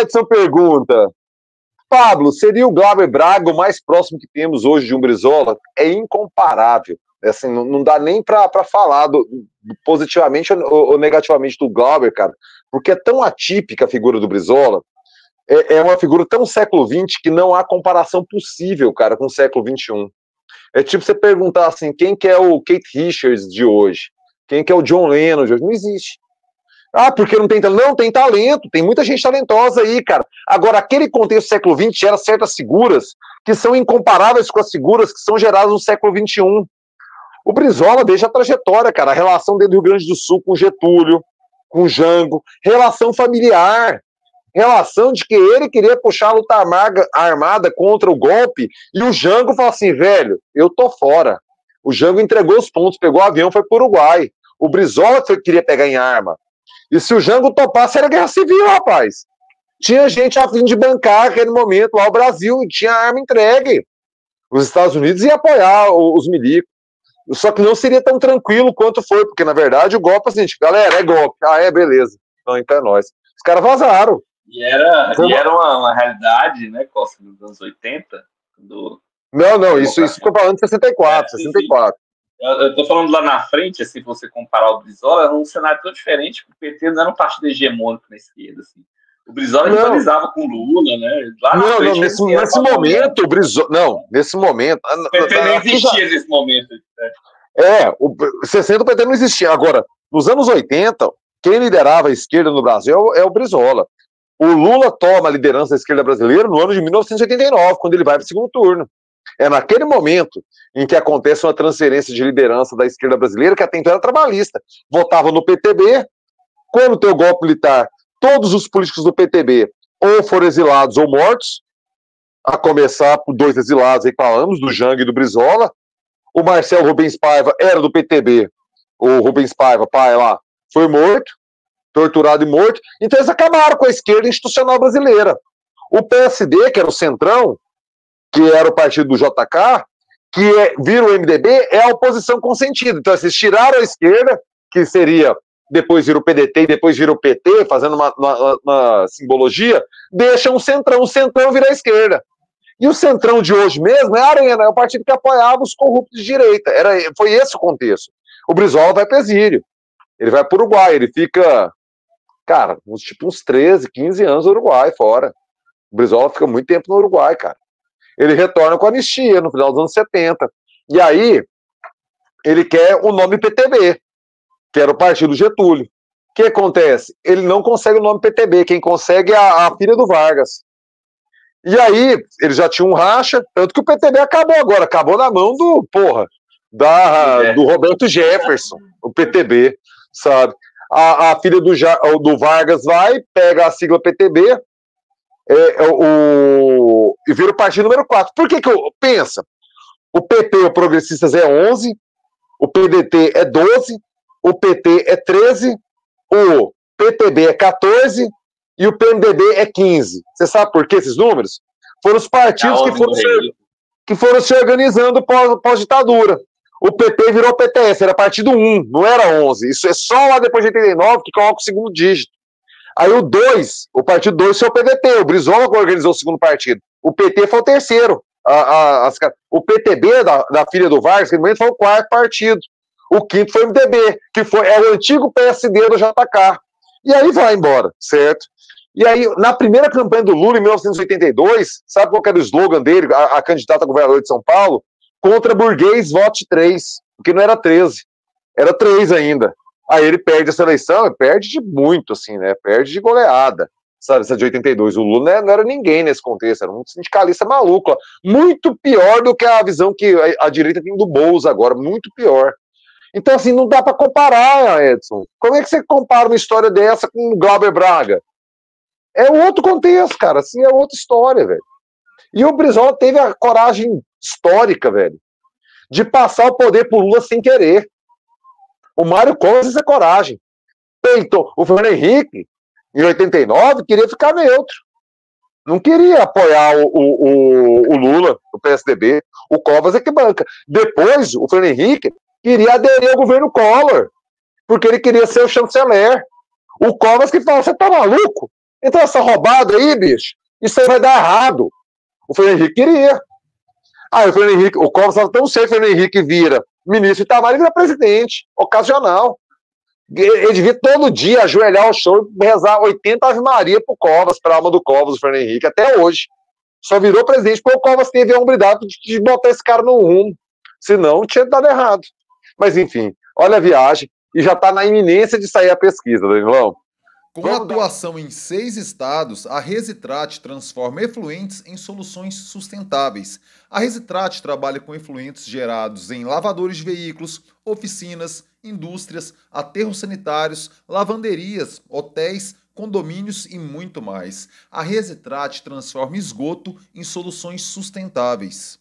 Edson pergunta: Pablo, seria o Glauber Braga o mais próximo que temos hoje de um Brizola? É incomparável. Assim, não dá nem para falar positivamente ou negativamente do Glauber, cara, porque é tão atípica a figura do Brizola. É uma figura tão século XX que não há comparação possível, cara, com o século XXI. É tipo você perguntar assim, quem que é o Keith Richards de hoje? Quem que é o John Lennon de hoje? Não existe. Ah, porque não tem talento? Não, tem talento, tem muita gente talentosa aí, cara. Agora, aquele contexto do século XX gera certas figuras que são incomparáveis com as figuras que são geradas no século XXI. O Brizola deixa a trajetória, cara, a relação dentro do Rio Grande do Sul com Getúlio, com Jango, relação familiar, relação de que ele queria puxar a luta armada contra o golpe, e o Jango fala assim, velho, eu tô fora. O Jango entregou os pontos, pegou o avião, foi pro Uruguai. O Brizola queria pegar em arma. E se o Jango topasse, era guerra civil, rapaz. Tinha gente a fim de bancar naquele momento lá o Brasil, tinha arma entregue. Os Estados Unidos iam apoiar os milicos. Só que não seria tão tranquilo quanto foi, porque na verdade o golpe é assim, galera, é golpe. Ah, é, beleza. Então é nóis. Os caras vazaram. E era uma realidade, né, Costa, nos anos 80? Não, isso ficou falando de 64, 64. Eu tô falando lá na frente, assim, se você comparar o Brizola, era um cenário tão diferente, porque o PT não era um partido hegemônico na esquerda, assim. O Brizola rivalizava com o Lula, né? Lá na frente, nesse momento, o Brizola... Não, nesse momento... O PT nem existia nesse momento. Né? O 60 o PT não existia. Agora, nos anos 80, quem liderava a esquerda no Brasil é o Brizola. O Lula toma a liderança da esquerda brasileira no ano de 1989, quando ele vai para o segundo turno. É naquele momento em que acontece uma transferência de liderança da esquerda brasileira, que até então era trabalhista. Votava no PTB, quando tem o golpe militar, todos os políticos do PTB ou foram exilados ou mortos, a começar por 2 exilados aí que falamos, do Jango e do Brizola. O Marcelo Rubens Paiva era do PTB, o Rubens Paiva, pai lá, foi morto, torturado e morto. Então eles acabaram com a esquerda institucional brasileira. O PSD, que era o Centrão, que era o partido do JK, que vira o MDB, é a oposição consentida. Então, eles tiraram a esquerda, que seria, depois vira o PDT e depois vira o PT, fazendo uma simbologia, deixam o Centrão vira a esquerda. E o Centrão de hoje mesmo é a Arena, é o partido que apoiava os corruptos de direita. Foi esse o contexto. O Brizola vai para o exílio, ele vai para o Uruguai, ele fica, cara, uns 13, 15 anos no Uruguai, fora. O Brizola fica muito tempo no Uruguai, cara. Ele retorna com a anistia no final dos anos 70. E aí, ele quer o nome PTB, que era o partido Getúlio. O que acontece? Ele não consegue o nome PTB, quem consegue é a filha do Vargas. E aí, ele já tinha um racha, tanto que o PTB acabou na mão do Roberto Jefferson, o PTB, sabe? A filha do Vargas vai, pega a sigla PTB, e vira o partido número 4. Por que pensa? O PP, o Progressistas, é 11, o PDT é 12, o PT é 13, o PTB é 14 e o PMDB é 15. Você sabe por que esses números? Foram os partidos que foram se organizando pós-ditadura. O PP virou PTS, era partido 1, não era 11. Isso é só lá depois de 89 que coloca o segundo dígito. Aí o partido 2 foi o PDT, o Brizola que organizou o segundo partido. O PT foi o terceiro. O PTB, da filha do Vargas, que no momento foi o 4º partido. O 5º foi o MDB, que é o antigo PSD do JK. E aí vai embora, certo? E aí, na primeira campanha do Lula, em 1982, sabe qual era o slogan dele, a candidata a governador de São Paulo? Contra burguês, vote 3. Porque não era 13, era 3 ainda. Aí ele perde essa eleição, perde de muito, assim, né? Perde de goleada, sabe? Essa de 82. O Lula não era ninguém nesse contexto, era um sindicalista maluco, ó. Muito pior do que a visão que a direita tem do Boulos agora, muito pior. Então, assim, não dá para comparar, Edson. Como é que você compara uma história dessa com o Glauber Braga? É outro contexto, cara, assim, é outra história, velho. E o Brizola teve a coragem histórica, velho, de passar o poder pro Lula sem querer. O Mário Covas essa coragem. Peitou. O Fernando Henrique, em 89, queria ficar neutro. Não queria apoiar o Lula, o PSDB. O Covas é que banca. Depois, o Fernando Henrique queria aderir ao governo Collor, porque ele queria ser o chanceler. O Covas que fala, você tá maluco? Então essa roubada aí, bicho, isso aí vai dar errado. O Fernando Henrique queria. Aí o Fernando Henrique, o Covas estava tão cedo, o Fernando Henrique vira ministro Itamar e vira presidente, ocasional. Ele devia todo dia ajoelhar o chão e rezar 80 Ave Maria pro Covas, pra alma do Covas, o Fernando Henrique, até hoje. Só virou presidente porque o Covas teve a hombridade de botar esse cara no rumo. Senão tinha dado errado. Mas enfim, olha a viagem e já está na iminência de sair a pesquisa, Danilão. Com atuação em 6 estados, a Resitrate transforma efluentes em soluções sustentáveis. A Resitrate trabalha com efluentes gerados em lavadores de veículos, oficinas, indústrias, aterros sanitários, lavanderias, hotéis, condomínios e muito mais. A Resitrate transforma esgoto em soluções sustentáveis.